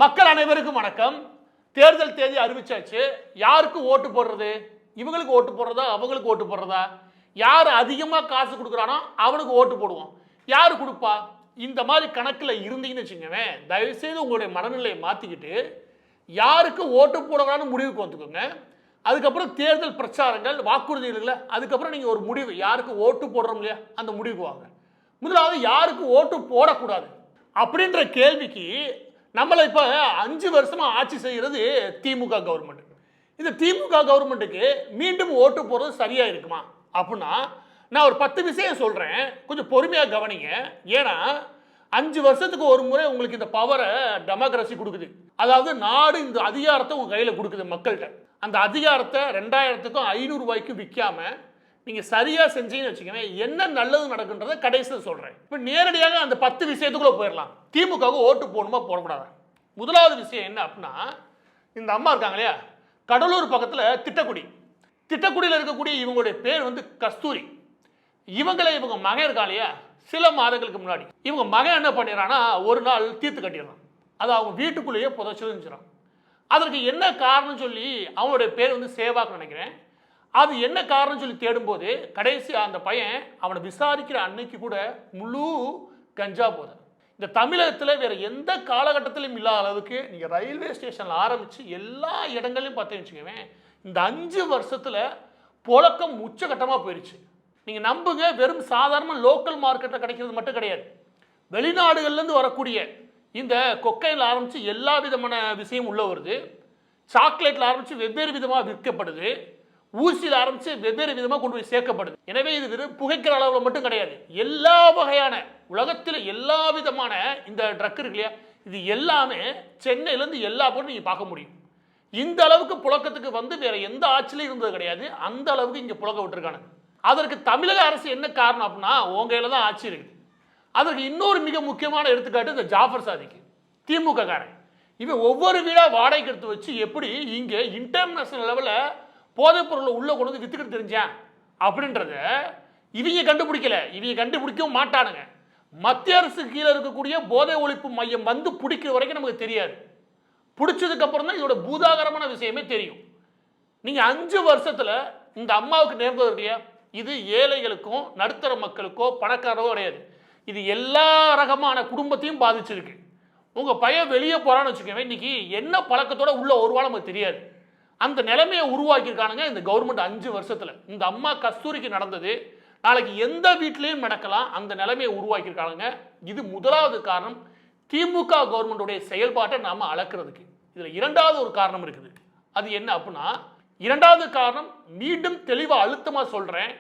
மக்கள் அனைவருக்கும் வணக்கம். தேர்தல் தேதி அறிவிச்சாச்சு. யாருக்கு ஓட்டு போடுறது? இவங்களுக்கு ஓட்டு போடுறதா, அவங்களுக்கு ஓட்டு போடுறதா? யார் அதிகமாக காசு கொடுக்குறானோ அவனுக்கு ஓட்டு போடுவோம். யார் கொடுப்பா? இந்த மாதிரி கணக்கில் இருந்தீங்கன்னு வச்சுக்கோங்க, தயவுசெய்து உங்களுடைய மனநிலையை மாற்றிக்கிட்டு யாருக்கு ஓட்டு போடலான்னு முடிவுக்கு வந்துக்கோங்க. அதுக்கப்புறம் தேர்தல் பிரச்சாரங்கள், வாக்குறுதிகள், அதுக்கப்புறம் நீங்கள் ஒரு முடிவு யாருக்கு ஓட்டு போடுறோம் இல்லையா அந்த முடிவுக்கு வாங்க. முதலாவது யாருக்கு ஓட்டு போடக்கூடாது அப்படின்ற கேள்விக்கு நம்மளை இப்போ 5 வருஷமா ஆட்சி செய்கிறது திமுக கவர்மெண்ட். இந்த திமுக கவர்மெண்ட்டுக்கு மீண்டும் ஓட்டு போடுறது சரியா இருக்குமா அப்படின்னா நான் ஒரு 10 விஷயம் சொல்றேன், கொஞ்சம் பொறுமையாக கவனிங்க. ஏன்னா 5 வருஷத்துக்கு ஒரு முறை உங்களுக்கு இந்த பவரை டெமோக்ரஸி கொடுக்குது. அதாவது நாடு இந்த அதிகாரத்தை உங்க கையில் கொடுக்குது மக்கள்கிட்ட. அந்த அதிகாரத்தை 2000க்கும் 500 ரூபாய்க்கு விற்காம நீங்க சரியா செஞ்சீங்கன்னு வச்சுக்கோங்க, என்ன நல்லது நடக்குன்றதை கடைசியில் சொல்றேன். இப்போ நேரடியாக அந்த 10 விஷயத்துக்குள்ள போயிடலாம். திமுகவுக்கு ஓட்டு போடணுமா போடக்கூடாது? முதலாவது விஷயம் என்ன அப்படின்னா, இந்த அம்மா இருக்காங்க இல்லையா, கடலூர் பக்கத்தில் திட்டக்குடியில் இருக்கக்கூடிய இவங்களுடைய பேர் வந்து கஸ்தூரி. இவங்க மகன் இருக்கா இல்லையா, சில மாதங்களுக்கு முன்னாடி இவங்க மகன் என்ன பண்ணிடுறான்னா ஒரு நாள் தீர்த்து கட்டிடுறான். அது அவங்க வீட்டுக்குள்ளேயே புதைச்சிருந்துச்சிடான். அதற்கு என்ன காரணம் சொல்லி அவனுடைய பேர் வந்து சேவாக்கு நினைக்கிறேன். அது என்ன காரணம் சொல்லி தேடும்போது கடைசி அந்த பையன் அவனை விசாரிக்கிற அன்னைக்கு கூட முழு கஞ்சா போதை. இந்த தமிழகத்தில் வேற எந்த காலகட்டத்திலும் இல்லாத அளவுக்கு நீங்கள் ரயில்வே ஸ்டேஷனில் ஆரம்பித்து எல்லா இடங்களையும் பார்த்தீங்கன்னு வச்சுக்கோங்க, இந்த 5 வருஷத்தில் புழக்கம் உச்சகட்டமாக போயிடுச்சு. நீங்கள் நம்புங்க, வெறும் சாதாரண லோக்கல் மார்க்கெட்டில் கிடைக்கிறது மட்டும் கிடையாது, வெளிநாடுகள்லேருந்து வரக்கூடிய இந்த கொக்கையில் ஆரம்பித்து எல்லா விதமான விஷயம் உள்ள வருது. சாக்லேட்டில் ஆரம்பித்து வெவ்வேறு விதமாக விற்கப்படுது. ஊசியில் ஆரம்பித்து வெவ்வேறு விதமாக கொண்டு போய் சேர்க்கப்படுது. எனவே இது வெறும் புகைக்கிற அளவில் மட்டும் கிடையாது, எல்லா வகையான உலகத்தில் எல்லா விதமான இந்த ட்ரக் இருக்கு இல்லையா, இது எல்லாமே சென்னையிலேருந்து எல்லா போட்டு நீங்கள் பார்க்க முடியும். இந்த அளவுக்கு புழக்கத்துக்கு வந்து வேற எந்த ஆட்சியிலும் இருந்தது கிடையாது. அந்த அளவுக்கு இங்கே புழக்க விட்டுருக்காங்க. அதற்கு தமிழக அரசு என்ன காரணம் அப்படின்னா, உங்க கையில தான் ஆட்சி இருக்குது. அதற்கு இன்னொரு மிக முக்கியமான எடுத்துக்காட்டு இந்த ஜாஃபர் சாதிக்கு, திமுக காரன். இவன் ஒவ்வொரு வீடாக வாடகைக்கு எடுத்து வச்சு எப்படி இங்கே இன்டர்நேஷனல் லெவலில் போதைப் பொருளை உள்ள கொண்டு வந்து வித்துக்கிட்டு தெரிஞ்சான் அப்படின்றத இவங்க கண்டுபிடிக்கல, இவங்க கண்டுபிடிக்கவும் மாட்டானுங்க. மத்திய அரசு கீழே இருக்கக்கூடிய போதை ஒழிப்பு மையம் வந்து பிடிக்கிற வரைக்கும் நமக்கு தெரியாது. பிடிச்சதுக்கு அப்புறம் தான் இதோட பூதாகரமான விஷயமே தெரியும். நீங்க 5 வருஷத்துல இந்த அம்மாவுக்கு நேர்ந்தது இல்லையா, இது ஏழைகளுக்கும் நடுத்தர மக்களுக்கோ பணக்காரவோ கிடையாது, இது எல்லா ரகமான குடும்பத்தையும் பாதிச்சிருக்கு. உங்க பையன் வெளியே போறான்னு வச்சுக்கோங்க, இன்னைக்கு என்ன பழக்கத்தோட உள்ள வருவான்னு நமக்கு தெரியாது. அந்த நிலைமையை உருவாக்கியிருக்கானுங்க இந்த கவர்மெண்ட் 5 வருஷத்துல. இந்த அம்மா கஸ்தூரிக்கு நடந்தது நாளைக்கு எந்த வீட்லையும் நடக்கலாம், அந்த நிலைமையை உருவாக்கியிருக்காங்க. இது முதலாவது காரணம், திமுக கவர்மெண்டுடைய செயல்பாட்டை நாம அளக்கிறதுக்கு. இதுல இரண்டாவது ஒரு காரணம் இருக்குது. அது என்ன அப்படின்னா, இரண்டாவது காரணம் மீண்டும் தெளிவா அழுத்தமா சொல்றேன்,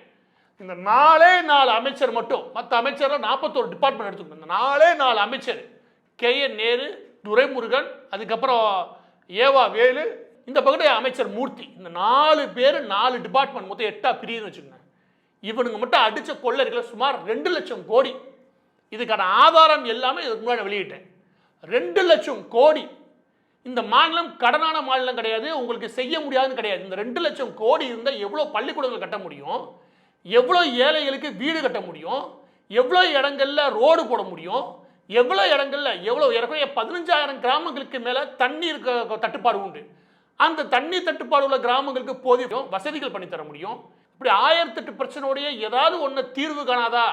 இந்த 4 அமைச்சர் மட்டும், மற்ற அமைச்சர் 41 டிபார்ட்மெண்ட் எடுத்துக்கணும். இந்த 4 அமைச்சர், KN நேரு, துரைமுருகன், அதுக்கப்புறம் ஏவா வேலு, இந்த பகுதி அமைச்சர் மூர்த்தி, இந்த 4 பேர் 4 டிபார்ட்மெண்ட் மொத்தம் 8 பிரிவுன்னு வச்சுக்கோங்க. இவனுங்க மட்டும் அடிச்ச கொள்ளை சுமார் 2 லட்சம் கோடி. இதுக்கான ஆதாரம் எல்லாமே இதுக்கு முன்னாடி வெளியிட்டேன். 2 லட்சம் கோடி. இந்த மாநிலம் கடனான மாநிலம் கிடையாது, உங்களுக்கு செய்ய முடியாதுன்னு கிடையாது. இந்த 2 லட்சம் கோடி இருந்தால் எவ்வளோ பள்ளிக்கூடங்கள் கட்ட முடியும், எவ்வளோ ஏழைகளுக்கு வீடு கட்ட முடியும், எவ்வளோ இடங்கள்ல ரோடு போட முடியும், எவ்வளோ இடங்கள்ல எவ்வளோ 15,000 கிராமங்களுக்கு மேலே தண்ணீர் தட்டுப்பாடு உண்டு. அந்த தண்ணீர் தட்டுப்பாடு உள்ள கிராமங்களுக்கு போதிய வசதிகள் பண்ணி தர முடியும். இப்படி 1008 பிரச்சனையோடைய ஏதாவது ஒன்று தீர்வு காணாதா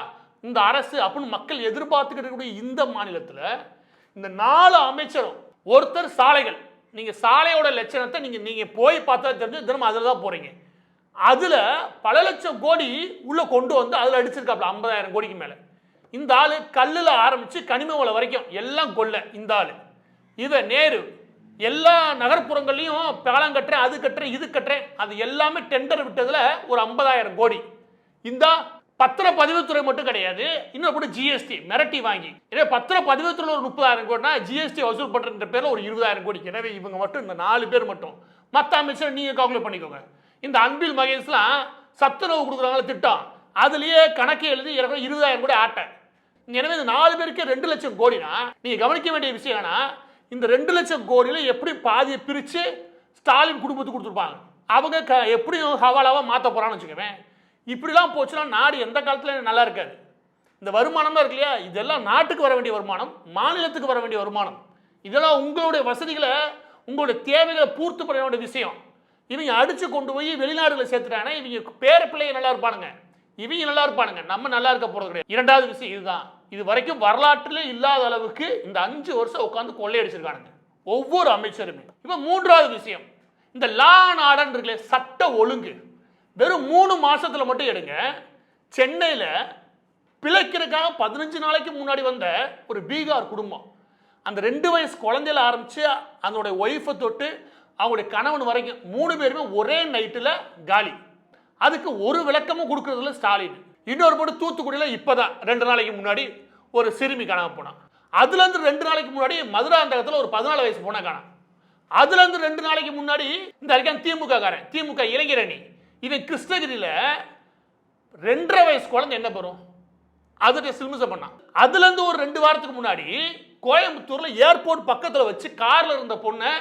இந்த அரசு அப்படின்னு மக்கள் எதிர்பார்த்துக்கிட்டு இருக்கக்கூடிய இந்த மாநிலத்தில் இந்த 4 அமைச்சரும், ஒருத்தர் சாலைகள், நீங்க சாலையோட லட்சணத்தை நீங்க போய் பார்த்தா தெரிஞ்சு தினமும் அதில் தான் போறீங்க. அதுல பல லட்சம் கோடி உள்ள கொண்டு வந்து அதில் அடிச்சிருக்காப்ல 50,000 கோடிக்கு மேல. இந்த ஆளு கல்லுல ஆரம்பிச்சு கனிம வள வரைக்கும் எல்லாம் கொள்ள. இந்த ஆளு இவன் நேரு எல்லா நகர்ப்புறங்கள்லையும் பாலம் கட்டுறேன், அது கட்டுறேன், இது கட்டுறேன், அது எல்லாமே டெண்டர் விட்டதுல ஒரு 50,000 கோடி. இந்த பத்திரப்பதிவுத்துறை மட்டும் கிடையாது, இன்னும் கூட ஜிஎஸ்டி மிரட்டி வாங்கி, எனவே பத்திரப்பதிவுத்துறை ஒரு 30,000 கோடினா ஜிஎஸ்டி வசூல் பண்ற பேர்ல ஒரு 20,000 கோடி. எனவே இவங்க மட்டும், இந்த 4 பேர் மட்டும். மற்ற அமைச்சர் நீங்க கால்குலேட் பண்ணிக்கோங்க. இந்த அன்பில் மகேஷ்லாம் சத்துணவு கொடுக்குறாங்களா திட்டம், அதுலயே கணக்கு எழுதி 20,000 கோடி ஆட்ட. எனவே இந்த 4 பேருக்கு 2 லட்சம் கோடினா நீங்க கவனிக்க வேண்டிய விஷயம் என்னன்னா, இந்த 2 லட்சம் கோடியில எப்படி பாதியை பிரிச்சு ஸ்டாலின் குடும்பத்துக்கு கொடுத்துருப்பாங்க, அவங்க எப்படியும் ஹவாலாவா மாற்ற போறான்னு வச்சுக்கோங்க. இப்படிலாம் போச்சுன்னா நாடு எந்த காலத்துல நல்லா இருக்காது. இந்த வருமானம் தான் இருக்கு இல்லையா, இதெல்லாம் நாட்டுக்கு வர வேண்டிய வருமானம், மாநிலத்துக்கு வர வேண்டிய வருமானம். இதெல்லாம் உங்களுடைய வசதிகளை உங்களுடைய தேவைகளை பூர்த்தி பண்ண வேண்டிய விஷயம். இவங்க அடிச்சு கொண்டு போய் வெளிநாடுகளை சேர்த்துட்டாங்கன்னா இவங்க பேர பிள்ளைங்க நல்லா இருப்பானுங்க, இவங்க நல்லா இருப்பானுங்க, நம்ம நல்லா இருக்க போறது கிடையாது. இரண்டாவது விஷயம் இதுதான். இது வரைக்கும் வரலாற்றிலே இல்லாத அளவுக்கு இந்த 5 வருஷம் உட்காந்து கொள்ளையடிச்சிருக்கானுங்க ஒவ்வொரு அமைச்சருமே. இப்ப மூன்றாவது விஷயம், இந்த லா அண்ட் ஆர்டர் இருக்குல்ல, சட்ட ஒழுங்கு. வெறும் 3 மாசத்துல மட்டும் எடுங்க, சென்னையில பிழைக்கிறதுக்காக 15 நாளைக்கு முன்னாடி வந்த ஒரு பீகார் குடும்பம், அந்த 2 வயசு குழந்தையில ஆரம்பிச்சு அதனுடைய ஒய்ஃபை தொட்டு அவங்களுடைய கணவன் வரைக்கும் 3 பேருமே ஒரே நைட்டில் காலி. அதுக்கு ஒரு விளக்கமும் கொடுக்கறதுல ஸ்டாலின். இன்னொரு போட்டு தூத்துக்குடியில் இப்போதான் 2 நாளைக்கு முன்னாடி ஒரு சிறுமி காணாம போனான். அதுலேருந்து 2 நாளைக்கு முன்னாடி மதுராந்தகத்தில் ஒரு 14 வயசு போன காணாம். அதுலேருந்து 2 நாளைக்கு முன்னாடி இந்த அறிக்கை திமுக காரன், திமுக இளைஞரணி, இவன் கிருஷ்ணகிரியில் 2.5 வயசு குழந்தை என்ன பெறும், அதுக்கு சில்மிசம் பண்ணான். அதுலேருந்து ஒரு 2 வாரத்துக்கு முன்னாடி கோயம்புத்தூர்ல ஏர்போர்ட் பக்கத்தில் வச்சு கார்ல இருந்த பொண்ணை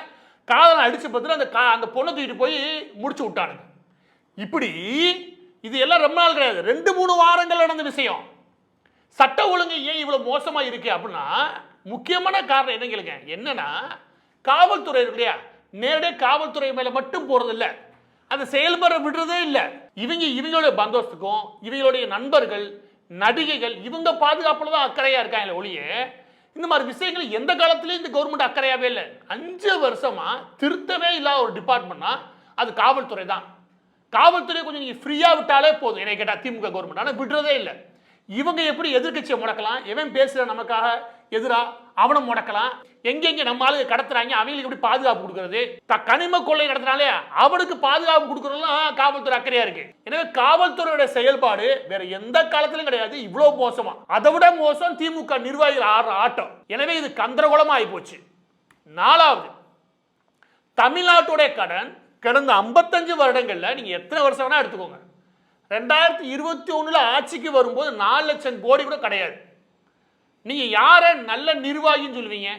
காதலை அடிச்சு பார்த்துட்டு அந்த பொண்ணை தூக்கிட்டு போய் முடிச்சு விட்டானுங்க. இப்படி இது எல்லாம் ரொம்ப நாள் கிடையாது, 2-3 வாரங்கள் நடந்த விஷயம். சட்ட ஒழுங்கு ஏன் இவ்வளவு மோசமா இருக்கு அப்படின்னா முக்கியமான காரணம் என்ன கேளுங்க, என்னன்னா காவல்துறை இருக்கு இல்லையா, நேரடியாக காவல்துறை மேல மட்டும் போறது இல்லை, அதை செயல்பட விடுறதே இல்லை. இவங்களுடைய பந்தோஸ்துக்கும் இவங்களுடைய நண்பர்கள் நடிகைகள் இவங்க பாதுகாப்புல தான் அக்கறையா இருக்காங்க ஒழிய இந்த மாதிரி விஷயங்கள் எந்த காலத்திலயும் இந்த கவர்மெண்ட் அக்கறையாவே இல்லை. 5 வருஷமா திருத்தவே இல்லாத ஒரு டிபார்ட்மெண்ட்னா அது காவல்துறை தான். காவல்துறை கொஞ்சம் நீங்க ஃப்ரீயா விட்டாலே போதும் என்னை கேட்டா திமுக கவர்மெண்ட், ஆனால் விடுறதே இல்லை. இவங்க எப்படி எதிர்கட்சியை முடக்கலாம், எவன் பேசுற நமக்காக எதிரா அவனை முடக்கலாம், எங்கெங்க நம்ம ஆளுங்க கடத்துறாங்க அவங்களுக்கு எப்படி பாதுகாப்பு கொடுக்கறது, கனிம கொள்ளை நடத்தினாலே அவனுக்கு பாதுகாப்பு கொடுக்கறதுலாம் காவல்துறை அக்கறையா இருக்கு. எனவே காவல்துறையோட செயல்பாடு வேற எந்த காலத்திலும் கிடையாது இவ்வளவு மோசமா. அதை விட மோசம் திமுக நிர்வாகிகள் ஆடுற ஆட்டம். எனவே இது கந்தரகோலமா ஆகி போச்சு. 4வது, தமிழ்நாட்டுடைய கடன் கடந்த 55 வருடங்கள்ல நீங்க எத்தனை வருஷம் வேணா எடுத்துக்கோங்க, 2021 ஆட்சிக்கு வரும்போது 4 லட்சம் கோடி கூட கிடையாது. நீங்க யார நல்ல நிர்வாகின்னு சொல்லுவீங்க?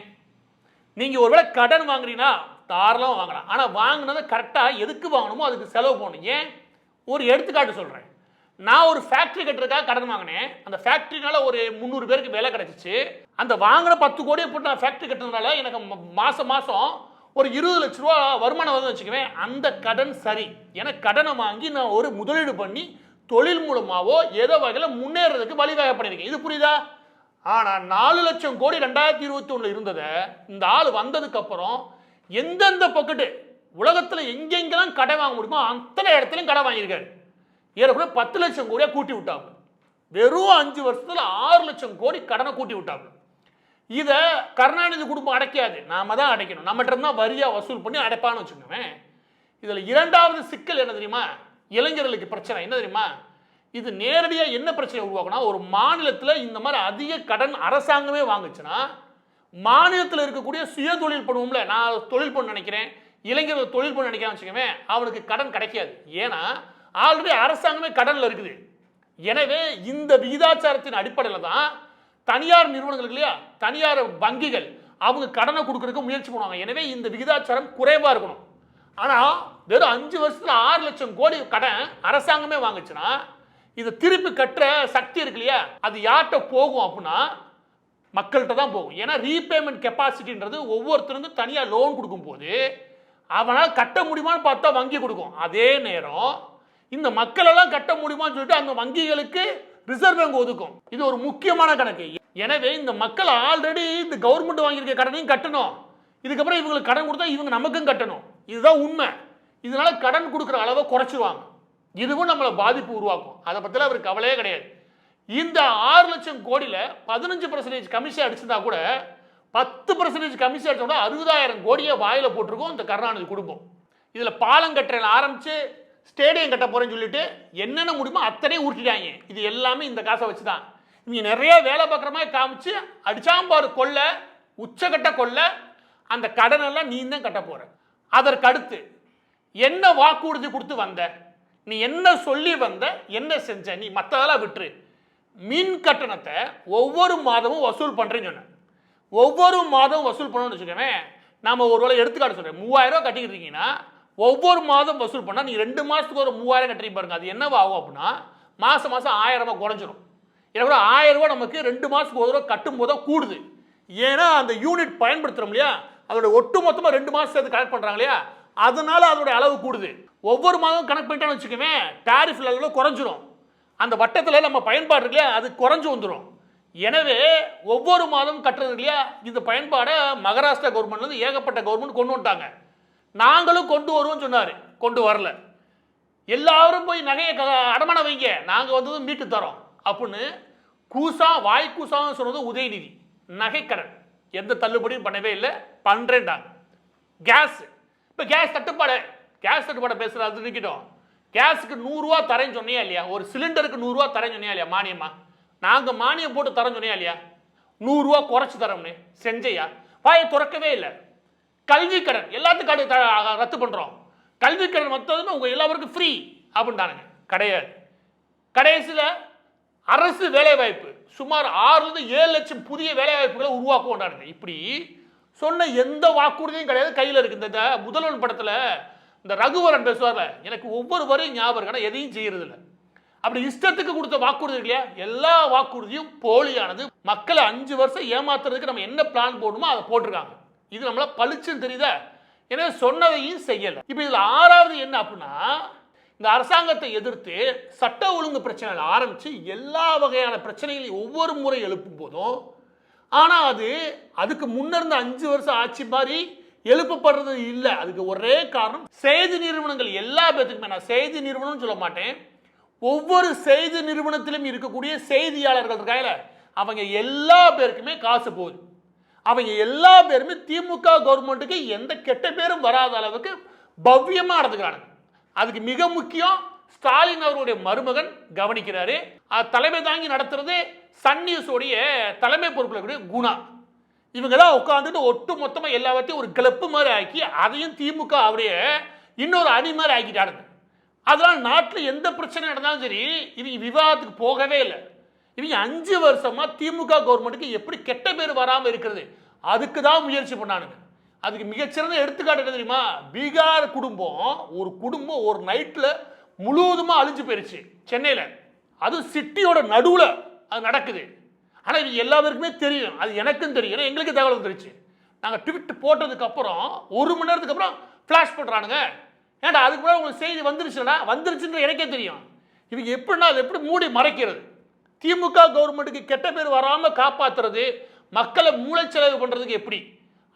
நீங்க ஒருவேளை கடன் வாங்குறீங்கன்னா தாராளமாக வாங்கலாம், ஆனா வாங்கினதை கரெக்டா எதுக்கு வாங்கணுமோ அதுக்கு செலவு பண்ணணும். ஏன், ஒரு எடுத்துக்காட்டு சொல்றேன். நான் ஒரு ஃபேக்டரி கட்டுறதுக்காக கடன் வாங்கினேன், அந்த ஃபேக்டரினால ஒரு 300 பேருக்கு வேலை கிடைச்சிச்சு. அந்த வாங்கின 10 கோடியை போட்டு நான் ஃபேக்டரி கட்டுறதுனால எனக்கு மாசம் ஒரு 20 லட்ச ரூபா வருமானம் வந்து வச்சுக்குவேன். அந்த கடன் சரி, எனக்கு கடனை வாங்கி நான் ஒரு முதலீடு பண்ணி தொழில் மூலமாவோ ஏதோ வகையில் முன்னேறதுக்கு வழிவகை பண்ணியிருக்கேன். இது புரியுதா? ஆனால் 4 லட்சம் கோடி 2021 இருந்ததை இந்த ஆள் வந்ததுக்கு அப்புறம் எந்தெந்த பக்கெட்டு உலகத்தில் எங்கெங்கெல்லாம் கடை வாங்க முடியுமோ அத்தனை இடத்துலையும் கடை வாங்கியிருக்காரு. ஏறக்குறைய 10 லட்சம் கோடியா கூட்டி விட்டாங்க. வெறும் 5 வருஷத்துல 6 லட்சம் கோடி கடனை கூட்டி விட்டாங்க. இதை கருணாநிதி குடும்பம் அடைக்காது, நாம தான் அடைக்கணும். நம்மகிட்ட இருந்தால் வரியா வசூல் பண்ணி அடைப்பான்னு வச்சுக்கோங்க. இதுல 2வது சிக்கல் என்ன தெரியுமா, இளைஞர்களுக்கு பிரச்சனை என்ன தெரியுமா, இது நேரடியாக என்ன பிரச்சனை உருவாக்குனா, ஒரு மாநிலத்தில் இந்த மாதிரி அதிக கடன் அரசாங்கமே வாங்குச்சுன்னா மாநிலத்தில் இருக்கக்கூடிய சுய தொழில் பண்ணுவோம்ல, நான் தொழில் பண்ண நினைக்கிறேன், இளைஞர்கள் தொழில் பண்ண நினைக்கிறேன் வச்சுக்கோங்க, அவனுக்கு கடன் கிடைக்காது. ஏன்னா ஆல்ரெடி அரசாங்கமே கடனில் இருக்குது. எனவே இந்த விகிதாச்சாரத்தின் அடிப்படையில் தான் தனியார் நிறுவனங்கள் இல்லையா, தனியார் வங்கிகள் அவங்க கடனை கொடுக்கறதுக்கு முயற்சி பண்ணுவாங்க. எனவே இந்த விகிதாச்சாரம் குறைவா இருக்கணும். ஆனா வெறும் 5 வருஷத்துல 6 லட்சம் கோடி கடன் அரசாங்கமே வாங்குச்சுன்னா இதை திருப்பி கட்டுற சக்தி இருக்கு இல்லையா, அது யார்கிட்ட போகும் அப்படின்னா மக்கள்கிட்ட தான் போகும். ஏன்னா ரீபேமெண்ட் கெப்பாசிட்டின்றது ஒவ்வொருத்தருக்கும் தனியாக லோன் கொடுக்கும் போது அவனால் கட்ட முடியுமான்னு பார்த்தா வங்கி கொடுக்கும். அதே நேரம் இந்த மக்கள் எல்லாம் கட்ட முடியுமான்னு சொல்லிட்டு அந்த வங்கிகளுக்கு ரிசர்வ் பேங்க் ஒதுக்கும். இது ஒரு முக்கியமான கணக்கு. எனவே இந்த மக்கள் ஆல்ரெடி இந்த கவர்மெண்ட் வாங்கியிருக்க கடனையும் கட்டணும், இதுக்கப்புறம் இவங்களுக்கு கடன் கொடுத்தா இவங்க நமக்கும் கட்டணும். இதுதான் உண்மை. இதனால கடன் கொடுக்குற அளவை குறைச்சிருவாங்க. இதுவும் நம்மளை பாதிப்பு உருவாக்கும். அதை பற்றிலாம் அவருக்கு கவலையே கிடையாது. இந்த 6 லட்சம் கோடியில் 15% கமிஷன் அடிச்சிருந்தா கூட 10% கமிஷன் அடிச்சா கூட 60,000 கோடியை வாயில போட்டிருக்கோம் இந்த கருணாநிதி குடும்பம். இதில் பாலம் கட்டுறதுல ஆரம்பிச்சு ஸ்டேடியம் கட்ட போறேன்னு சொல்லிட்டு என்னென்ன முடியுமோ அத்தனையும் ஊட்டிட்டாங்க. இது எல்லாமே இந்த காசை வச்சு தான். நீங்க நிறைய வேலை பார்க்குற மாதிரி காமிச்சு அடிச்சாம்பாரு கொள்ள, உச்சகட்ட கொள்ள, அந்த கடன் எல்லாம் நீ தான் கட்ட போற. அதற்கு அடுத்து என்ன வாக்குறுதி கொடுத்து வந்த, நீ என்ன சொல்லி வந்த, என்ன செஞ்ச, நீ மற்றதெல்லாம் விட்டுரு. மின் கட்டணத்தை ஒவ்வொரு மாதமும் வசூல் பண்றேன்னு சொன்ன. ஒவ்வொரு மாதம் வசூல் பண்ணணும்னு வச்சுக்கோங்க. நாம ஒரு வேளை எடுத்துக்காட்டு சொல்றேன், 3000 ரூபாய் கட்டிக்கிட்டு இருக்கீங்கன்னா ஒவ்வொரு மாதம் வசூல் பண்ணா நீ 2 மாசத்துக்கு ஒரு 3000 கட்டுறீங்க பாருங்க. அது என்னவா ஆகும் அப்படின்னா மாசம் 1000 ரூபாய் குறைஞ்சிரும். ஏன்னா 1000 ரூபாய் நமக்கு 2 மாசத்துக்கு ஒரு தடவை கட்டும் போது கூடுது. ஏன்னா அந்த யூனிட் பயன்படுத்துறோம் இல்லையா, அதோட ஒட்டு மொத்தமா 2 மாசம் சேர்த்து கனெக்ட் பண்றாங்க இல்லையா, அதனால அதோட அளவு கூடுது. ஒவ்வொரு மாதம் கனெக்ட் பண்ணிட்டோம்னு வச்சுக்கோமே, டாரிஃப் லெவலில் குறைஞ்சிரும். அந்த வட்டத்தில் நம்ம பயன்பாடு இல்லையா அது குறைஞ்சு வந்துடும். எனவே ஒவ்வொரு மாதம் கட்டுறது இல்லையா, இந்த பயன்பாடை மகாராஷ்டிரா கவர்மெண்ட்லேருந்து ஏகப்பட்ட கவர்மெண்ட் கொண்டு வந்துட்டாங்க. நாங்களும் கொண்டு வருவோம்னு சொன்னார், கொண்டு வரல. எல்லாரும் போய் நகையை அடமானம் வைங்க, நாங்கள் வந்ததும் மீட்டு தரோம் அப்படின்னு கூசா வாய் கூசான்னு சொன்னது உதயநிதி. நகைக்கடன் எந்த தள்ளுபடியும் பண்ணவே இல்லை, பண்ணுறேன்டாங்க. கேஸ் இப்போ கேஸ் தட்டுப்பாடை பேசுகிறது நிற்கிட்டோம். கேஸுக்கு 100 ரூபா தரேன்னு சொன்னியா இல்லையா, ஒரு சிலிண்டருக்கு 100 ரூபா தரேன்னு சொன்னியா இல்லையா, மானியமா நாங்கள் மானியம் போட்டு தரேன்னு சொன்னியா இல்லையா, 100 ரூபா குறைச்சி தரோம்னு செஞ்சையா, வாயை திறக்கவே இல்லை. கல்வி கடன் எல்லாத்துக்கும் ரத்து பண்ணுறோம், கல்வி கடன் மொத்தமே உங்கள் எல்லாருக்கும் ஃப்ரீ அப்படின்ட்டானுங்க. கிடையாது. கடைசியில் அரசு வேலைவாய்ப்பு சுமார் 6-7 லட்சம் புதிய வேலைவாய்ப்புகளை உருவாக்குவோம். இப்படி சொன்ன எந்த வாக்குறுதியும் கிடையாது. கையில் இருக்கு. இந்த முதல்வன் படத்தில் இந்த ரகுவரன் பேசுவார்ல, எனக்கு ஒவ்வொரு வரையும் ஞாபகம் இருக்கு, ஆனால் எதையும் செய்யறது இல்லை. அப்படி இஷ்டத்துக்கு கொடுத்த வாக்குறுதி இல்லையா, எல்லா வாக்குறுதியும் போலியானது. மக்களை 5 வருஷம் ஏமாத்துறதுக்கு நம்ம என்ன பிளான் போடணுமோ அதை போட்டிருக்காங்க. இது நம்மள பளிச்சுன்னு தெரியுதா. எனவே சொன்னதையும் செய்யலை. இப்போ இதில் 6வது என்ன அப்படின்னா, இந்த அரசாங்கத்தை எதிர்த்து சட்ட ஒழுங்கு பிரச்சனைகள் ஆரம்பித்து எல்லா வகையான பிரச்சனைகளையும் ஒவ்வொரு முறை எழுப்பும் போதும், ஆனால் அதுக்கு முன்னிருந்த 5 வருஷம் ஆட்சி மாதிரி எழுப்பப்படுறது இல்லை. அதுக்கு ஒரே காரணம், செய்தி நிறுவனங்கள் எல்லா பேத்துக்குமே, நான் செய்தி நிறுவனம் சொல்ல மாட்டேன், ஒவ்வொரு செய்தி நிறுவனத்திலும் இருக்கக்கூடிய செய்தியாளர்கள் இருக்காங்க, அவங்க எல்லா பேருக்குமே காசு போகுது. அவங்க எல்லா பேருமே திமுக கவர்மெண்ட்டுக்கு எந்த கெட்ட பேரும் வராத அளவுக்கு பவ்யமாக நடந்துக்கிறாங்க. அதுக்கு மிக முக்கியம் ஸ்டாலின் அவருடைய மருமகன் கவனிக்கிறாரு. தலைமை தாங்கி நடத்துறது சன் நியூஸோடைய தலைமை பொறுப்பில் குணா. இவங்க தான் உட்காந்துட்டு ஒட்டு மொத்தமாக எல்லாத்தையும் ஒரு கிளப்பு மாதிரி ஆக்கி அதையும் திமுக அவருடைய இன்னொரு அணி மாதிரி ஆக்கிட்டாருங்க. அதனால் நாட்டில் எந்த பிரச்சனை நடந்தாலும் சரி இவங்க விவாதத்துக்கு போகவே இல்லை. இவங்க 5 வருஷமா திமுக கவர்மெண்ட்டுக்கு எப்படி கெட்ட பேர் வராமல் இருக்கிறது அதுக்கு தான் முயற்சி பண்ணானுங்க. அதுக்கு மிகச்சிறந்த எடுத்துக்காட்டு என்ன தெரியுமா, பீகார் குடும்பம் ஒரு நைட்டில் முழுவதுமாக அழிஞ்சு போயிருச்சு சென்னையில். அது சிட்டியோட நடுவில் அது நடக்குது. ஆனால் இது எல்லாருக்குமே தெரியும், அது எனக்கும் தெரியும், ஏன்னா எங்களுக்கு தகவல் வந்துருச்சு. நாங்கள் ட்விட் போட்டதுக்கு அப்புறம் 1 மணி நேரத்துக்கு அப்புறம் ஃப்ளாஷ் பண்ணுறானுங்க. ஏன்டா அதுக்கு முன்னாடி உங்களுக்கு செய்தி வந்துருச்சுன்ற எனக்கே தெரியும். இவங்க எப்படின்னா அதை எப்படி மூடி மறைக்கிறது, திமுக கவர்மெண்ட்டுக்கு கெட்ட பேர் வராமல் காப்பாற்றுறது, மக்களை மூளைச்செலவு பண்ணுறதுக்கு எப்படி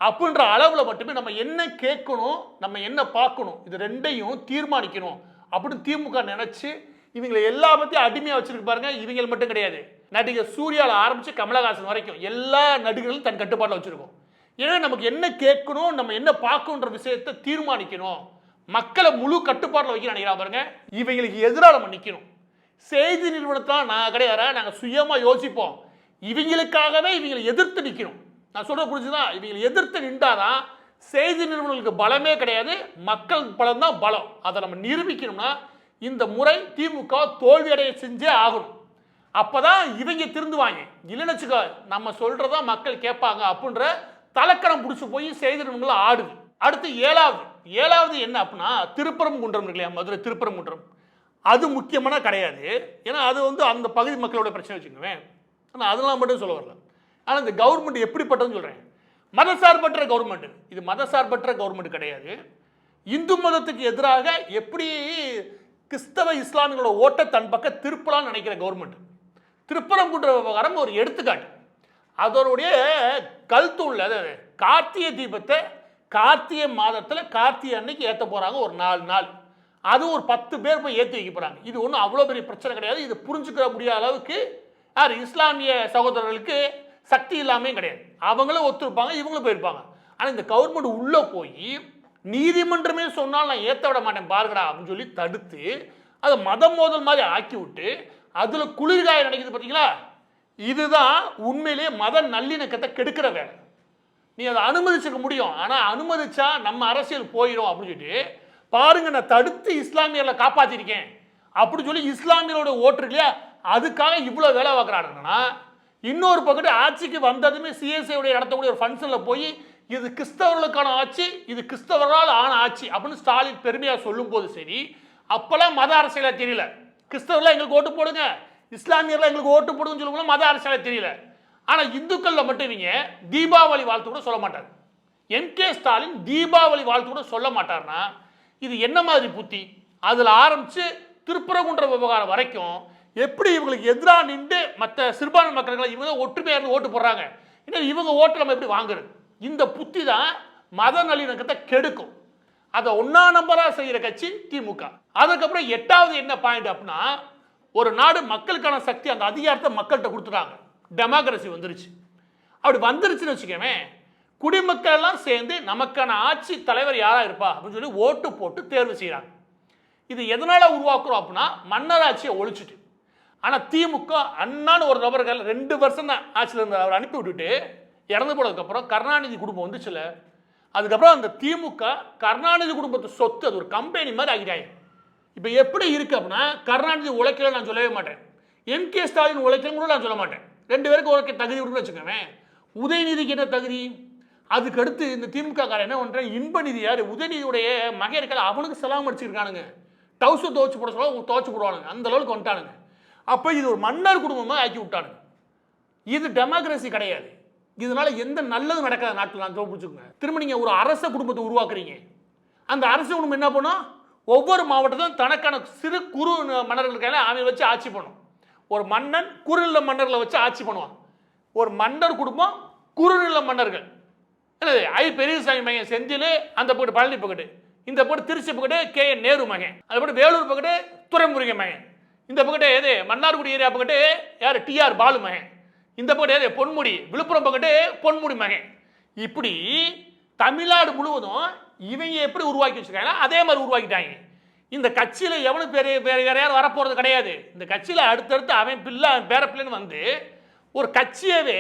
அப்படின்ற அளவில் மட்டுமே நம்ம என்ன கேட்கணும், நம்ம என்ன பார்க்கணும், இது ரெண்டையும் தீர்மானிக்கணும் அப்படின்னு திமுக நினச்சி இவங்களை எல்லா பற்றியும் அடிமையாக வச்சுருக்கு பாருங்க. இவங்க மட்டும் கிடையாது, நடிகர் சூர்யாவில் ஆரம்பித்து கமலஹாசன் வரைக்கும் எல்லா நடிகர்களும் தன் கட்டுப்பாட்டில் வச்சுருக்கோம். ஏன்னா நமக்கு என்ன கேட்கணும், நம்ம என்ன பார்க்கணுன்ற விஷயத்தை தீர்மானிக்கணும், மக்களை முழு கட்டுப்பாட்டில் வைக்க நினைக்கிறா பாருங்க. இவங்களுக்கு எதிராக நம்ம நிற்கணும். செய்தி நிறுவனத்தான் நான் கிடையாது, நாங்கள் சுயமாக யோசிப்போம். இவங்களுக்காகவே இவங்களை எதிர்த்து நிற்கணும். நான் சொல்ற புரிஞ்சுதான், இவங்களை எதிர்த்து நின்றாதான் செய்தி நிறுவனங்களுக்கு பலமே கிடையாது, மக்கள் பலம் தான் பலம். அதை நம்ம நிரூபிக்கணும்னா இந்த முறை திமுக தோல்வியடைய செஞ்சே ஆகணும். அப்பதான் இவங்க திருந்துவாங்க. இல்லைன்னு வச்சுக்கோ, நம்ம சொல்றதா மக்கள் கேட்பாங்க அப்படின்ற தலக்கணம் பிடிச்சி போய் செய்தி நிறுவனங்கள் ஆடுது. அடுத்து 7வது என்ன அப்படின்னா, திருப்பரங்குன்றம் இருக்கு இல்லையா, மதுரை திருப்பரங்குன்றம், அது முக்கியமான கிடையாது. ஏன்னா அது அந்த பகுதி மக்களோட பிரச்சனை வச்சுக்குவேன். ஆனால் அதெல்லாம் மட்டும் சொல்ல வரல. ஆனால் இந்த கவர்மெண்ட் எப்படிப்பட்டதுன்னு சொல்கிறேன், மதசார்பற்ற கவர்மெண்ட். இது மதசார்பற்ற கவர்மெண்ட் கிடையாது. இந்து மதத்துக்கு எதிராக எப்படி கிறிஸ்தவ இஸ்லாமியங்களோட ஓட்டை தன் பக்கம் திருப்பலாம்னு நினைக்கிற கவர்மெண்ட். திருப்பரங்குன்ற விவகாரம் ஒரு எடுத்துக்காட்டு. அதனுடைய கல்தூள்ல கார்த்திகை தீபத்தை கார்த்திகை மாதத்தில் கார்த்திகை அன்னைக்கு ஏற்ற போகிறாங்க, ஒரு 4 நாள். அது ஒரு 10 பேர் போய் ஏற்றி வைக்க போகிறாங்க. இது ஒன்றும் அவ்வளோ பெரிய பிரச்சனை கிடையாது. இது புரிஞ்சுக்கிற முடியாத அளவுக்கு இஸ்லாமிய சகோதரர்களுக்கு சக்தி இல்லாமே கிடையாது. அவங்களும் ஒத்துருப்பாங்க, இவங்களும் போயிருப்பாங்க. ஆனால் இந்த கவர்மெண்ட் உள்ளே போய் நீதிமன்றமே சொன்னால் நான் ஏற்ற விட மாட்டேன் பாருங்கடா அப்படின்னு சொல்லி தடுத்து அதை மதம் மோதல் மாதிரி ஆக்கி விட்டு அதில் குளிர்காய நடக்குது பார்த்தீங்களா. இதுதான் உண்மையிலேயே மத நல்லிணக்கத்தை கெடுக்கிற வேலை. நீ அதை அனுமதிச்சுக்க முடியும், ஆனால் அனுமதிச்சா நம்ம அரசியல் போயிடும் அப்படின்னு சொல்லிட்டு பாருங்க, நான் தடுத்து இஸ்லாமியர்களை காப்பாற்றிருக்கேன் அப்படின்னு சொல்லி இஸ்லாமியரோட ஓட்டு இல்லையா, அதுக்காக இவ்வளோ வேலை பார்க்குறாங்கன்னா, இன்னொரு பக்கத்து ஆட்சிக்கு வந்ததுமே சிஎஸ்ஐ நடத்தக்கூடிய ஒரு ஃபங்க்ஷனில் போய் இது கிறிஸ்தவர்களுக்கான ஆட்சி, இது கிறிஸ்தவர்களால் ஆன ஆட்சி அப்படின்னு ஸ்டாலின் பெருமையாக சொல்லும் போது சரி, அப்போல்லாம் மத அரசியலாக தெரியல. கிறிஸ்தவர்களாக எங்களுக்கு ஓட்டு போடுங்க, இஸ்லாமியர்லாம் எங்களுக்கு ஓட்டு போடுங்கன்னு சொல்லும்போது மத அரசியலாக தெரியல. ஆனா இந்துக்கள்ல மட்டும் இவங்க தீபாவளி வாழ்த்து கூட சொல்ல மாட்டார். எம்.கே. ஸ்டாலின் தீபாவளி வாழ்த்து கூட சொல்ல மாட்டார்னா இது என்ன மாதிரி புத்தி? அதுல ஆரம்பிச்சு திருப்பரங்குன்ற விவகாரம் வரைக்கும் எப்படி இவங்களுக்கு எதிராக நின்று மற்ற சிறுபான்மை மக்கள்களை இவங்க ஒற்றுமையாக இருந்து ஓட்டு போடுறாங்க, இன்னும் இவங்க ஓட்டு நம்ம எப்படி வாங்குறது? இந்த புத்தி தான் மத நல்லிணக்கத்தை கெடுக்கும். அதை ஒன்னா நம்பரா செய்யற கட்சி திமுக. அதுக்கப்புறம் 8வது என்ன பாயிண்ட் அப்படின்னா, ஒரு நாடு மக்களுக்கான சக்தி அந்த அதிகாரத்தை மக்கள்கிட்ட கொடுத்துட்டாங்க, டெமோக்ரஸி வந்துருச்சு. அப்படி வந்துருச்சுன்னு வச்சுக்கவே, குடிமக்கள் எல்லாம் சேர்ந்து நமக்கான ஆட்சி தலைவர் யாரா இருப்பா அப்படின்னு சொல்லி ஓட்டு போட்டு தேர்வு செய்யறாங்க. இது எதனால உருவாக்குறோம் அப்படின்னா மன்னராட்சியை ஒழிச்சுட்டு. ஆனா திமுக அண்ணான்னு ஒரு நபர்கள் 2 வருஷம் தான் ஆட்சியில் இருந்த அவர் அனுப்பி விட்டுட்டு இறந்து போனதுக்கு அப்புறம் கருணாநிதி குடும்பம் வந்துச்சுல, அதுக்கப்புறம் அந்த திமுக கருணாநிதி குடும்பத்து சொத்து, அது ஒரு கம்பெனி மாதிரி ஆகிட்டாங்க. இப்போ எப்படி இருக்கு அப்படின்னா, கருணாநிதி உழைக்கல நான் சொல்லவே மாட்டேன், எம்.கே. ஸ்டாலின் உழைக்கலும் கூட நான் சொல்ல மாட்டேன். 2 பேருக்கு உழைக்க தகுதி விடுன்னு வச்சுக்கோவேன். உதயநிதிக்கு என்ன தகுதி? அதுக்கு அடுத்து இந்த திமுக காரன் என்ன பண்றேன், இன்பநிதி யாரு உதயநிதியுடைய மகன் இருக்கல, அவனுக்கு செலாம் அடிச்சிருக்கானுங்க. டவுசர் துவச்சு போட சொல்ல துவச்சு போடுவானுங்க, அந்த அளவுக்கு வந்துட்டானுங்க. அப்போ இது ஒரு மன்னர் குடும்பமாக ஆக்கி விட்டானுங்க. இது டெமோக்ரஸி கிடையாது. இதனால எந்த நல்லதும் நடக்காத நாட்டில் நான் தோப்பிச்சுக்கோங்க. திரும்ப நீங்கள் ஒரு அரச குடும்பத்தை உருவாக்குறீங்க. அந்த அரச குடும்பம் என்ன பண்ணும், ஒவ்வொரு மாவட்டத்திலும் தனக்கான சிறு குறு மன்னர்களுக்கான அவன் வச்சு ஆட்சி பண்ணும். ஒரு மன்னன் குறுநில மன்னர்களை வச்சு ஆட்சி பண்ணுவான். ஒரு மன்னர் குடும்பம் குறுநில மன்னர்கள். ஐ பெரியசாமி மகன் செந்தில், அந்த பக்கத்து பழனி பக்கத்து, இந்த பக்கத்து திருச்சி பக்கத்து கே.என். நேரு மகன், அது பக்கத்து வேலூர் பக்கத்து துரைமுருகன் மகன், இந்த பக்கத்து எது மன்னார்குடி ஏரியா பக்கத்து யார் டி.ஆர். பாலு மகன், இந்த பக்கத்து எது பொன்முடி விழுப்புரம் பக்கத்து பொன்முடி மகன். இப்படி தமிழ்நாடு முழுவதும் இவங்க எப்படி உருவாக்கி வச்சிருக்காங்க அதே மாதிரி உருவாக்கிட்டாங்க. இந்த கட்சியில எவனும் வேற யாரும் வரப்போறது கிடையாது. இந்த கட்சியில அடுத்தடுத்து அவன் பிள்ளை பேர பிள்ளைன்னு வந்து ஒரு கட்சியவே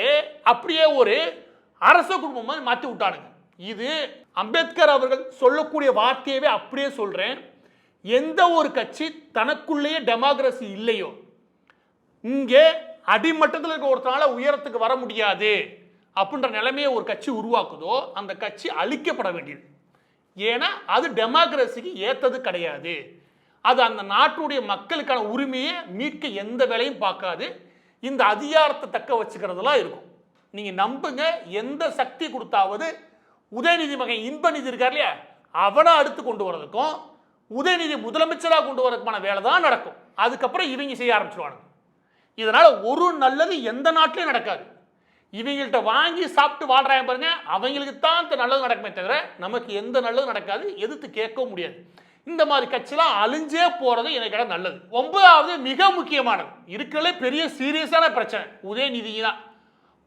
அப்படியே ஒரு அரச குடும்பம் மாற்றி விட்டானுங்க. இது அம்பேத்கர் அவர்கள் சொல்லக்கூடிய வார்த்தையவே அப்படியே சொல்றேன். எந்த ஒரு கட்சி தனக்குள்ளேயே டெமோக்ரஸி இல்லையோ, இங்கே அடிமட்டத்தில் இருக்க ஒருத்தனால உயரத்துக்கு வர முடியாது அப்படின்ற நிலைமையை ஒரு கட்சி உருவாக்குதோ அந்த கட்சி அழிக்கப்பட வேண்டியது. ஏன்னா அது டெமோக்ரஸிக்கு ஏற்றது கிடையாது. அது அந்த நாட்டுடைய மக்களுக்கான உரிமையை மீட்க எந்த வேலையும் பார்க்காது. இந்த அதிகாரத்தை தக்க வச்சுக்கிறதுலாம் இருக்கும். நீங்க நம்புங்க, எந்த சக்தி கொடுத்தாவது உதயநிதி மகன் இன்பநிதி இருக்கார் இல்லையா, அவனை அடுத்து கொண்டு வரதுக்கும் உதயநிதி முதலமைச்சராக கொண்டு வரதுக்கான வேலை தான் நடக்கும். அதுக்கப்புறம் இவங்க செய்ய ஆரம்பிச்சிருவாங்க. இதனால ஒரு நல்லது எந்த நாட்டிலையும் நடக்காது. இவங்கள்ட்ட வாங்கி சாப்பிட்டு வாழ்றாங்க பாருங்க, அவங்களுக்கு தான் நல்லது நடக்குமே தவிர நமக்கு எந்த நல்லதும் நடக்காது, எதிர்த்து கேட்கவும் முடியாது. இந்த மாதிரி கட்சிலாம் அழிஞ்சே போறது எனக்கு நல்லது. 9வது மிக முக்கியமானது, இருக்கிறதுல பெரிய சீரியஸான பிரச்சனை உதயநிதி தான்.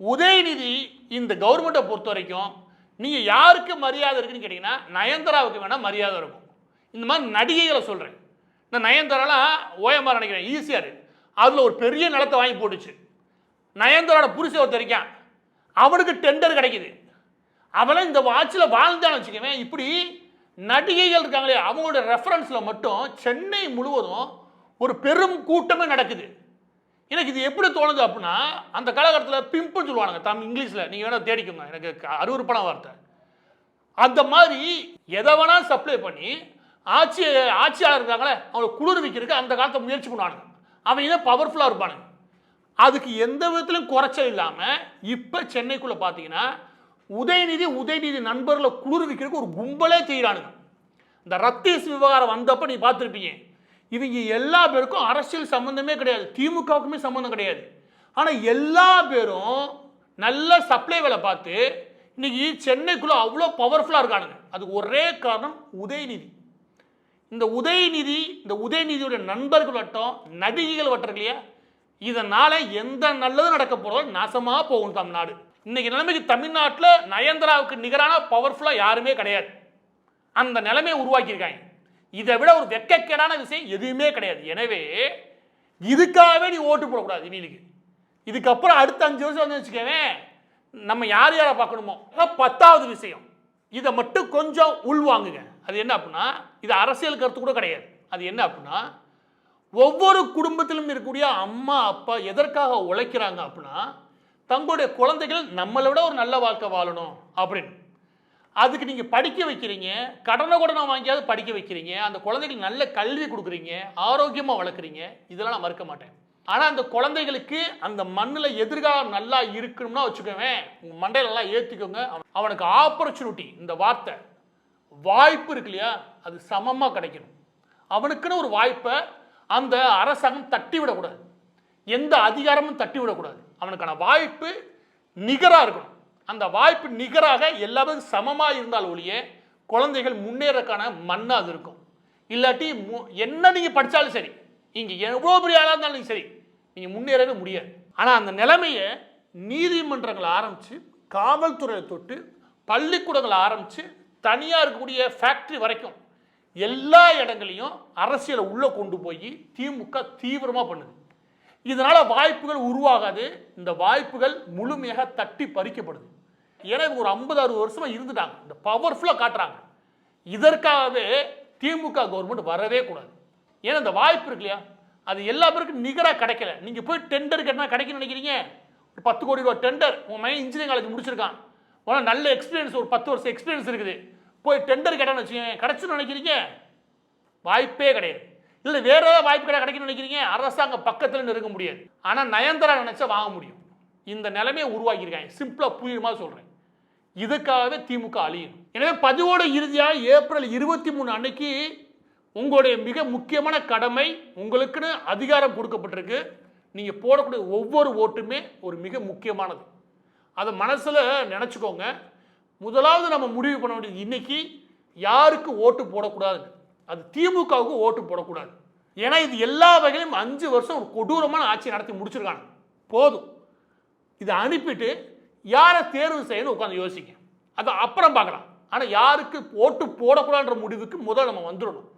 உதயநிதி இந்த கவர்மெண்ட்டை பொறுத்த வரைக்கும் நீங்க யாருக்கு மரியாதை இருக்குன்னு கேட்டீங்கன்னா நயன்தாராவுக்கு வேணா மரியாதை இருக்கும். இந்த மாதிரி நடிகைகளை சொல்றேன். இந்த நயன்தாராலாம் ஓஎம்ஆர் நினைக்கிறேன் ஈஸியாரு, அதுல ஒரு பெரிய நிலத்தை வாங்கி போட்டுச்சு. நயன்தாரோட புருஷன் ஒருத்தர் இருக்கான், அவனுக்கு டெண்டர் கிடைக்குது. அவளை இந்த வாட்சில் வாழ்ந்தான்னு வச்சுக்கவே. இப்படி நடிகைகள் இருக்காங்களே, அவங்களோட ரெஃபரன்ஸ்ல மட்டும் சென்னை முழுவதும் ஒரு பெரும் கூட்டமே நடக்குது. எனக்கு இது எப்படி தோணுது அப்படின்னா, அந்த காலகட்டத்தில் பிம்புன்னு சொல்லுவானுங்க இங்கிலீஷில், நீங்கள் வேணா தேடிக்கோங்க, எனக்கு அருவருப்பான வார்த்தை. அந்த மாதிரி எதை வேணா சப்ளை பண்ணி ஆட்சியாளர் இருக்காங்களே அவங்களை குளிர்விக்கிறதுக்கு அந்த காலத்தை முயற்சி பண்ணுவானுங்க. அவங்க தான் பவர்ஃபுல்லாக இருப்பானுங்க. அதுக்கு எந்த விதத்திலும் குறைச்சல் இல்லாமல் இப்போ சென்னைக்குள்ளே பார்த்தீங்கன்னா உதயநிதி நண்பர்களை குளிர்விக்கிறதுக்கு ஒரு கும்பலே செய்கிறானுங்க. இந்த ரத்தீஸ் விவகாரம் வந்தப்போ நீ பார்த்துருப்பீங்க, இவங்க எல்லா பேருக்கும் அரசியல் சம்பந்தமே கிடையாது, திமுகவுக்குமே சம்பந்தம் கிடையாது. ஆனால் எல்லா பேரும் நல்ல சப்ளை வேலை பார்த்து இன்னைக்கு சென்னைக்குள்ள அவ்வளோ பவர்ஃபுல்லாக இருக்கானுங்க. அதுக்கு ஒரே காரணம் உதயநிதி. இந்த உதயநிதியோட நண்பர்கள் வட்டம், நடிகைகள் வட்டம் இல்லையா, இதனால எந்த நல்லதும் நடக்க போறதோ நாசமாக போகும் தமிழ்நாடு. இன்னைக்கு நிலைமைக்கு தமிழ்நாட்டில் நயன்தாராவுக்கு நிகரான பவர்ஃபுல்லாக யாருமே கிடையாது. அந்த நிலைமையை உருவாக்கியிருக்காங்க. இதை விட ஒரு வெக்கக்கேடான விஷயம் எதுவுமே கிடையாது. எனவே இதுக்காகவே நீ ஓட்டு போடக்கூடாது. இவங்களுக்கு இதுக்கப்புறம் அடுத்த 5 வருஷம் வந்து வச்சுக்கவே, நம்ம யார் யாரை பார்க்கணுமோ. 10வது விஷயம், இதை மட்டும் கொஞ்சம் உள்வாங்குங்க. அது என்ன அப்படின்னா, இது அரசியல் கருத்து கூட கிடையாது. அது என்ன அப்படின்னா, ஒவ்வொரு குடும்பத்திலும் இருக்கக்கூடிய அம்மா அப்பா எதற்காக உழைக்கிறாங்க அப்படின்னா, தங்களுடைய குழந்தைகள் நம்மளை விட ஒரு நல்ல வாழ்க்கை வாழணும் அப்படின்னு. அதுக்கு நீங்க படிக்க வைக்கிறீங்க, கடனை வாங்கியாவது படிக்க வைக்கிறீங்க, அந்த குழந்தைகளுக்கு நல்ல கல்வி கொடுக்குறீங்க, ஆரோக்கியமா வளர்க்குறீங்க. இதெல்லாம் நான் மறுக்க மாட்டேன். ஆனால் அந்த குழந்தைகளுக்கு அந்த மண்ணில் எதிர்காலம் நல்லா இருக்கணும்னா வச்சுக்கோங்க, உங்கள் மண்டையில் நல்லா ஏற்றிக்கோங்க. அவனுக்கு ஆப்பர்ச்சுனிட்டி, இந்த வார்த்தை வாய்ப்பு இருக்கு இல்லையா, அது சமமாக கிடைக்கணும். அவனுக்குன்னு ஒரு வாய்ப்பை அந்த அரசாங்கம் தட்டி விடக்கூடாது, எந்த அதிகாரமும் தட்டி விடக்கூடாது. அவனுக்கான வாய்ப்பு நிகராக இருக்கணும். அந்த வாய்ப்பு நிகராக எல்லாரும் சமமாக இருந்தால் ஒழிய குழந்தைகள் முன்னேறக்கான மண்ணாக அது இருக்கும். இல்லாட்டி என்ன நீங்கள் படித்தாலும் சரி, இங்கே எவ்வளோ பெரிய ஆளாக இருந்தாலும் சரி, நீங்கள் முன்னேறவே முடியாது. ஆனால் அந்த நிலைமையை நீதிமன்றங்களை ஆரம்பித்து, காவல்துறையை தொட்டு, பள்ளிக்கூடங்களை ஆரம்பித்து, தனியாக இருக்கக்கூடிய ஃபேக்ட்ரி வரைக்கும் எல்லா இடங்களையும் அரசியலை உள்ளே கொண்டு போய் திமுக தீவிரமாக பண்ணுது. இதனால் வாய்ப்புகள் உருவாகாது, இந்த வாய்ப்புகள் முழுமையாக தட்டி பறிக்கப்படுது. ஏன்னா இவங்க ஒரு 50-60 வருஷமாக இருந்துட்டாங்க, இந்த பவர்ஃபுல்லாக காட்டுறாங்க. இதற்காகவே திமுக கவர்மெண்ட் வரவே கூடாது. ஏன்னா இந்த வாய்ப்பு இருக்கு இல்லையா, அது எல்லா பேருக்கும் நிகராக கிடைக்கல. நீங்கள் போய் டெண்டர் கேட்டால் கிடைக்குன்னு நினைக்கிறீங்க? ஒரு 10 கோடி ரூபா டெண்டர், உங்கள் மைண்ட் இன்ஜினியரிங் காலேஜ் முடிச்சிருக்கான், உனக்கு நல்ல எக்ஸ்பீரியன்ஸ், ஒரு 10 வருஷம் எக்ஸ்பீரியன்ஸ் இருக்குது, போய் டெண்டர் கேட்டான்னு வச்சுக்கோங்க, கிடைச்சுன்னு நினைக்கிறீங்க? வாய்ப்பே கிடையாது. இல்லை வேற ஏதாவது வாய்ப்பு கிடைக்குன்னு நினைக்கிறீங்க? அரசாங்கம் பக்கத்தில் இருக்க முடியாது. ஆனால் நயன்தாரா நினைச்சா வாங்க முடியும். இந்த நிலைமையை உருவாக்கியிருக்காங்க. சிம்பிளாக புரியுமா சொல்கிறேன். இதுக்காகவே திமுக அழியும். எனவே பதிவோட இறுதியாக ஏப்ரல் 23 அன்னைக்கு உங்களுடைய மிக முக்கியமான கடமை, உங்களுக்குன்னு அதிகாரம் கொடுக்கப்பட்டிருக்கு. நீங்கள் போடக்கூடிய ஒவ்வொரு ஓட்டுமே ஒரு மிக முக்கியமானது. அதை மனசில் நினச்சிக்கோங்க. முதலாவது நம்ம முடிவு பண்ண வேண்டியது, இன்னைக்கு யாருக்கு ஓட்டு போடக்கூடாது, அது திமுகவுக்கு ஓட்டு போடக்கூடாது. ஏன்னா இது எல்லா வகையிலும் 5 வருஷம் ஒரு கொடூரமான ஆட்சி நடத்தி முடிச்சிருக்காங்க. போதும், இதை அனுப்பிட்டு யாரை தேர்வு செய்யணும் உட்காந்து யோசிக்க, அதை அப்புறம் பார்க்கலாம். ஆனால் யாருக்கு ஓட்டு போடக்கூடாதுன்ற முடிவுக்கு முதல்ல நம்ம வந்துடணும்.